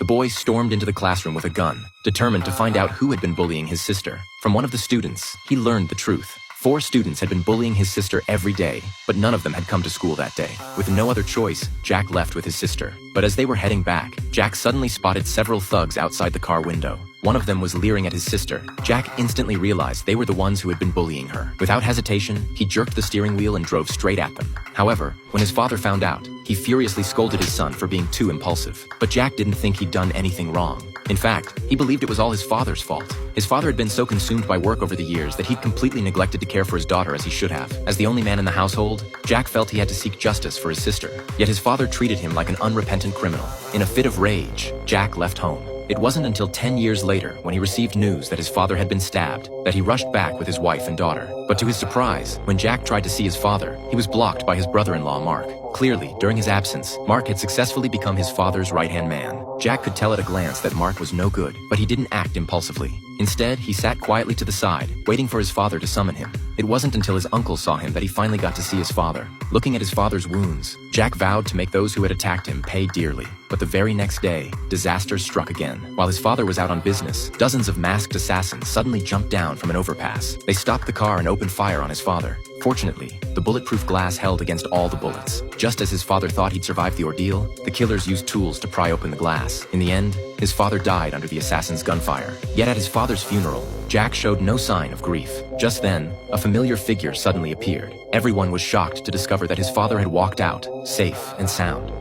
The boy stormed into the classroom with a gun, determined to find out who had been bullying his sister. From one of the students, he learned the truth. 4 students had been bullying his sister every day, but none of them had come to school that day. With no other choice, Jack left with his sister. But as they were heading back, Jack suddenly spotted several thugs outside the car window. One of them was leering at his sister. Jack instantly realized they were the ones who had been bullying her. Without hesitation, he jerked the steering wheel and drove straight at them. However, when his father found out, he furiously scolded his son for being too impulsive. But Jack didn't think he'd done anything wrong. In fact, he believed it was all his father's fault. His father had been so consumed by work over the years that he'd completely neglected to care for his daughter as he should have. As the only man in the household, Jack felt he had to seek justice for his sister. Yet his father treated him like an unrepentant criminal. In a fit of rage, Jack left home. It wasn't until 10 years later, when he received news that his father had been stabbed, that he rushed back with his wife and daughter. But to his surprise, when Jack tried to see his father, he was blocked by his brother-in-law, Mark. Clearly, during his absence, Mark had successfully become his father's right-hand man. Jack could tell at a glance that Mark was no good, but he didn't act impulsively. Instead, he sat quietly to the side, waiting for his father to summon him. It wasn't until his uncle saw him that he finally got to see his father. Looking at his father's wounds, Jack vowed to make those who had attacked him pay dearly. But the very next day, disaster struck again. While his father was out on business, dozens of masked assassins suddenly jumped down from an overpass. They stopped the car and opened fire on his father. Fortunately, the bulletproof glass held against all the bullets. Just as his father thought he'd survived the ordeal, the killers used tools to pry open the glass. In the end, his father died under the assassin's gunfire. Yet at his father's funeral, Jack showed no sign of grief. Just then, a familiar figure suddenly appeared. Everyone was shocked to discover that his father had walked out, safe and sound.